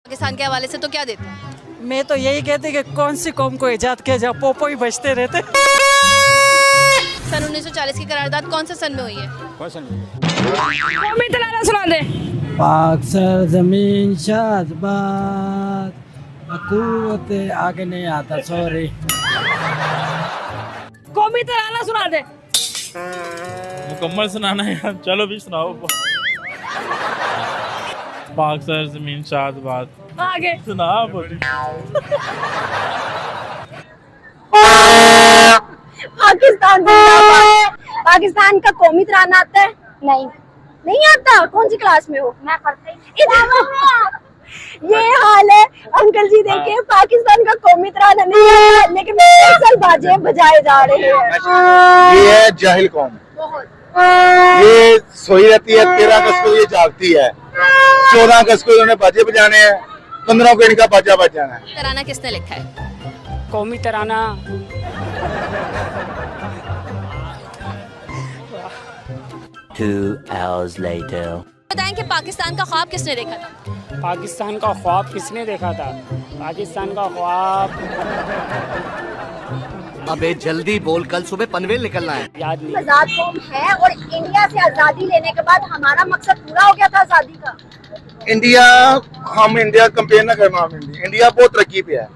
पाकिस्तान के हवाले से तो क्या देते हैं? मैं तो यही कहती कि कौन सी कौम को इजाद किया जाए, पोपो ही बजते रहते। सन 1940 की करारदाद कौन से सन में हुई है? कौमी तराना सुना दे। पाक सर जमीन शादबाद हुकूमत आगे नहीं आता, सॉरी। कौमी तराना सुना दे। मुकम्मल सुनाना है यार, चलो भी सुनाओ। पाक सर जमीन शादबाद आगे सुना। पाकिस्तान जिंदाबाद। पाकिस्तान का कौमी तराना आता है? नहीं आता। कौन सी क्लास में हो? मैं पढ़ती। ये हाल है अंकल जी, देखिए पाकिस्तान का कौमी तराना नहीं है, लेकिन अक्सर बाजे बजाए जा रहे हैं। ये है जाहिल कौम। ये सोई रहती है, 13 अगस्त को ये जागती है, 14 अगस्त को इन्होंने बाजे बजाने हैं, 15 को इनका बाजा बजाना है। तराना किसने लिखा है? कौमी तराना 2 hours later. बताएं कि पाकिस्तान का ख्वाब किसने देखा था? पाकिस्तान का ख्वाब किसने देखा था? पाकिस्तान का ख्वाब अबे जल्दी बोल, कल सुबह पनवेल निकलना है। याद नहीं। आजाद कौम है और इंडिया से आजादी लेने के बाद हमारा मकसद पूरा हो गया था आजादी का। हम इंडिया कंपेयर ना करना, इंडिया बहुत तरक्की पे है,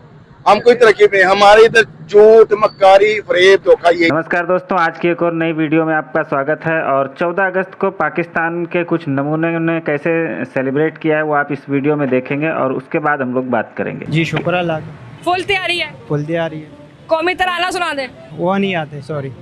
हम कोई तरक्की पे, हमारे इधर झूठ मक्कारी फरेब धोखा ये। नमस्कार दोस्तों, आज की एक और नई वीडियो में आपका स्वागत है। और 14 अगस्त को पाकिस्तान के कुछ नमूने ने कैसे सेलिब्रेट किया है वो आप इस वीडियो में देखेंगे और उसके बाद हम लोग बात करेंगे। जी शुक्र अल्लाह। फुल तैयारी है। फुल तैयारी है। कौमी तराना सुना दे। वो नहीं आते, सॉरी।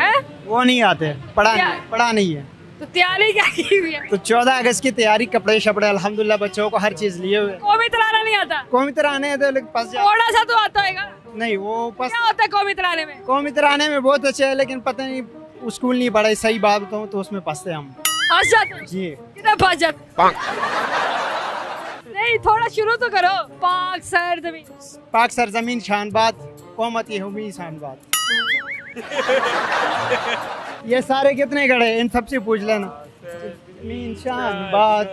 हैं? वो नहीं आते, पढ़ा नहीं है। तो तैयारी क्या की हुई है? तो 14 अगस्त की तैयारी, कपड़े शपड़े अल्हम्दुलिल्लाह बच्चों को हर चीज लिए हुए। कौमी तराना नहीं आता? कौमी तराने हैं तो थोड़ा सा तो आता है। नहीं, वो क्या होता है कौमी तराने में? कौमी तराने में बहुत अच्छे है, लेकिन पता नहीं स्कूल नहीं पढ़ाई, सही बात बताऊं तो उसमें फंसते हम। फंस जाते जी। किधर फंस जाते? नहीं, थोड़ा शुरू तो करो। पाक सर जमीन। पाक सर जमीन शानबाद कौमती हुमी शानबाद। ये सारे कितने गड़े, इन सबसे पूछ लेना। जमीन शानबाद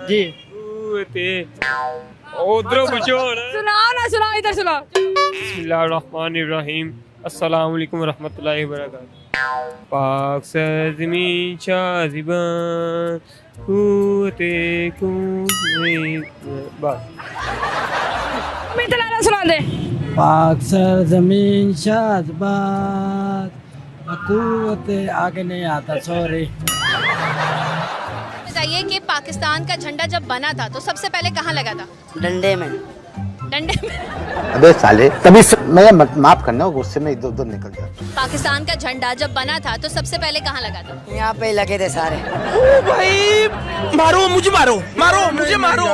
जी। सुनाओ ना, सुनाओ, इधर सुनाओ। बिस्मिल्लाहिर्रहमानिर्रहीम, अस्सलाम वालेकुम रहमतुल्लाहि व बरकातहू। पाक सर ज़मीन शाज़िबान कूते बस। कौमी तराना सुना दे। पाक सर जमीन शादबाद हुकूमत आगे नहीं आता, सॉरी। बताइए कि पाकिस्तान का झंडा जब बना था तो सबसे पहले कहाँ लगा था? डंडे में। डंडे में? अबे साले, तभी मैं माफ करना, गुस्से में इधर उधर निकल जाता। पाकिस्तान का झंडा जब बना था तो सबसे पहले कहाँ लगा था? यहाँ पे लगे थे सारे। भाई मारो मुझे, मारो मुझे, मारो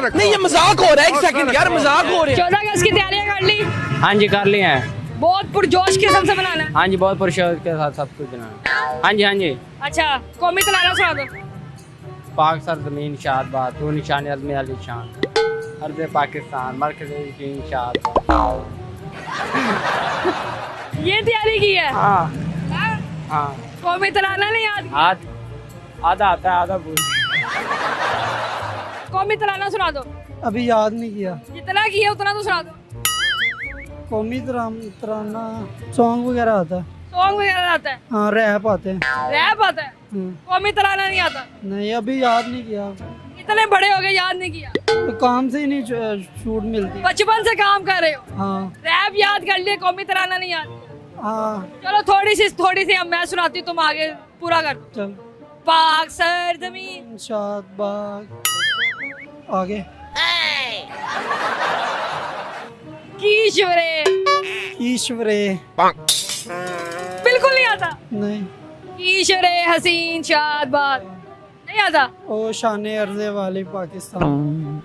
नहीं, ये मजाक हो रहा है। एक सेकंड यार, मजाक हो रहा है। 14 अगस्त की तैयारियां कर ली? हाँ जी, कर लिए हैं। बहुत पुरजोश के साथ बनाना है? हाँ जी, बहुत पुरजोश के साथ सब कुछ बनाना। हाँ जी। अच्छा, कौमी तराना सुना दो। पाक सर जमीन शादबाद तू निशान अज़मी अली शान अर्ज़ पाकिस्तान मरकज़ी शाद। ये तैयारी की है? हाँ। कौमी तराना नहीं याद? आधा आता है, आधा भूल। कौमी तराना सुना दो। अभी याद नहीं किया। जितना किया उतना तो सुना दो। कौमी तराना सॉन्ग वगैरह आता है। सॉन्ग वगैरह आता है? हाँ, रैप आते हैं। रैप आता है? कौमी तराना नहीं आता? नहीं, अभी याद नहीं किया। इतने बड़े हो गए, याद नहीं किया? तो काम से ही नहीं छूट मिलती। बचपन से काम कर रहे हो? हाँ। रैप याद कर लिए, कौमी तराना नहीं याद? हाँ। चलो थोड़ी सी अब मैं सुनाती हूँ, तुम आगे पूरा कर दो। चल। पाक सर जमीन शादबाद आगे। ईश्वरे बिल्कुल नहीं आता? नहीं। ईश्वरे हसीन शादबाद नहीं आता? ओ शाने अर्ज़े वाले पाकिस्तान।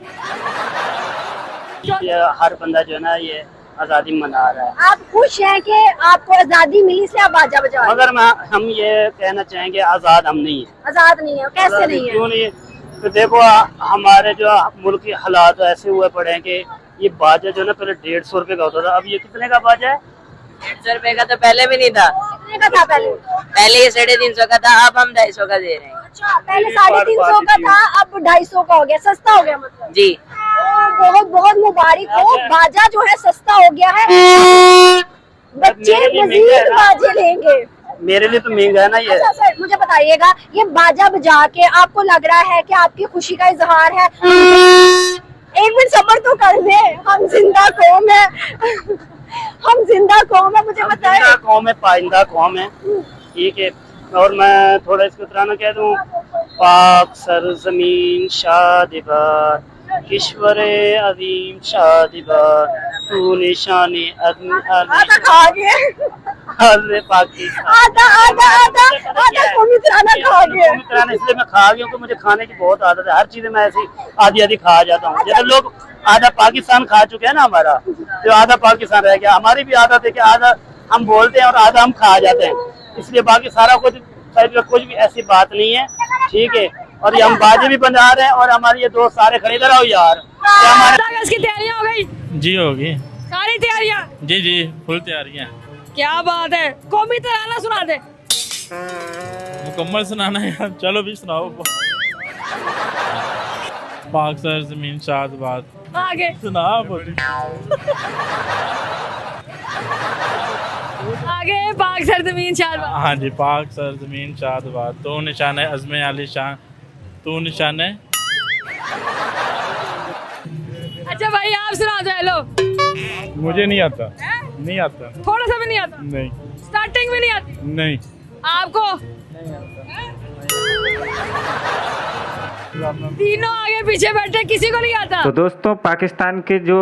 ये हर बंदा जो है ना, ये आज़ादी मना रहा है। आप खुश हैं कि आपको आजादी मिली इसलिए आप बाजा बजा? मगर हम ये कहना चाहेंगे, आज़ाद हम नहीं है। आजाद नहीं है? कैसे नहीं है? क्यों नहीं है? तो देखो, हमारे जो मुल्क के हालात ऐसे हुए पड़े हैं कि ये बाजा जो है ना, पहले 150 रुपए का होता था, अब ये कितने का बाजा है? 150 रुपए का तो पहले भी नहीं था। कितने का था पहले? पहले ये 350 का था, अब हम 250 का दे रहे हैं। अच्छा, पहले 350 का था, अब 250 का हो गया, सस्ता हो गया मतलब। जी। बहुत बहुत मुबारक हो। बाजा जो है सस्ता हो गया है, बच्चे मजीद बाजे लेंगे। मेरे लिए तो महंगा है ना ये। अच्छा सर, मुझे बताइएगा, ये बाजा बजा के आपको लग रहा है कि आपकी खुशी का इजहार है? एक मिनट सब्र तो कर ले, हम जिंदा कौम है, हम जिंदा कौम है, मुझे बताए। जिंदा कौम है, पाइंदा कौम है, ठीक है। और मैं थोड़ा इसको तराना कह दूं, पाक सरजमीन शादिबार, ईश्वर अजीम शादिबार, तू निशाने इसलिए मैं खा गया, मुझे खाने की बहुत आदत है। हर चीज में ऐसी आधी आधी खा जाता हूँ। जैसे लोग आधा पाकिस्तान खा चुके हैं ना हमारा, तो आधा पाकिस्तान रह गया। हमारी भी आदत है कि आधा हम बोलते हैं और आधा हम खा जाते हैं, इसलिए बाकी सारा कुछ भी ऐसी बात नहीं है, ठीक है। और ये हम बाजे भी बना रहे हैं और हमारे ये दोस्त सारे खड़े, इधर आओ यार। की तैयारियां हो गई? जी होगी सारी तैयारियां? जी जी फुल तैयारियां। क्या बात है, कौमी तराना सुना दे। मुकम्मल सुनाना है यार, चलो भी सुनाओ। पाक सर जमीन शादबाद, आगे सुना आगे। पाक सर जमीन शादबाद। हाँ जी, पाक सर जमीन शादबाद, तो निशान है अज़्म आली शान, तू निशान है। अच्छा भाई आप सुना दो। हेलो, मुझे नहीं आता, नहीं आता, थोड़ा सा भी नहीं आता? नहीं, स्टार्टिंग में नहीं आती? नहीं। आपको तीनों आगे पीछे बैठे, किसी को नहीं आता? तो दोस्तों, पाकिस्तान के जो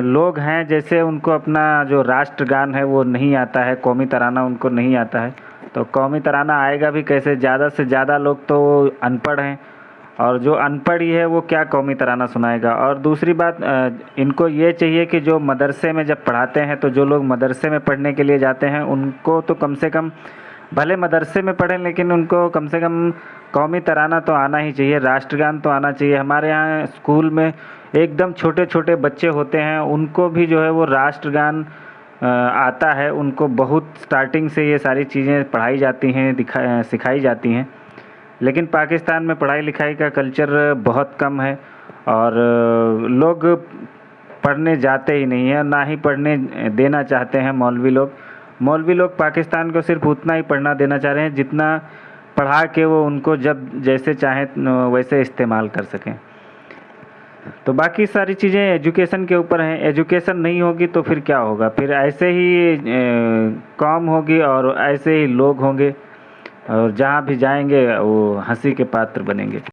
लोग हैं, जैसे उनको अपना जो राष्ट्रगान है वो नहीं आता है, कौमी तराना उनको नहीं आता है, तो कौमी तराना आएगा भी कैसे? ज़्यादा से ज़्यादा लोग तो अनपढ़ हैं, और जो अनपढ़ ही है वो क्या कौमी तराना सुनाएगा। और दूसरी बात, इनको ये चाहिए कि जो मदरसे में जब पढ़ाते हैं, तो जो लोग मदरसे में पढ़ने के लिए जाते हैं उनको तो कम से कम, भले मदरसे में पढ़ें, लेकिन उनको कम से कम कौमी तराना तो आना ही चाहिए, राष्ट्रगान तो आना चाहिए। हमारे यहाँ स्कूल में एकदम छोटे छोटे बच्चे होते हैं, उनको भी जो है वो राष्ट्रगान आता है, उनको बहुत स्टार्टिंग से ये सारी चीज़ें पढ़ाई जाती हैं, सिखाई जाती हैं। लेकिन पाकिस्तान में पढ़ाई लिखाई का कल्चर बहुत कम है, और लोग पढ़ने जाते ही नहीं हैं, ना ही पढ़ने देना चाहते हैं मौलवी लोग पाकिस्तान को सिर्फ उतना ही पढ़ना देना चाह रहे हैं जितना पढ़ा के वो उनको जब जैसे चाहें वैसे इस्तेमाल कर सकें। तो बाकी सारी चीज़ें एजुकेशन के ऊपर हैं। एजुकेशन नहीं होगी तो फिर क्या होगा? फिर ऐसे ही कौम होगी और ऐसे ही लोग होंगे, और जहाँ भी जाएंगे वो हंसी के पात्र बनेंगे।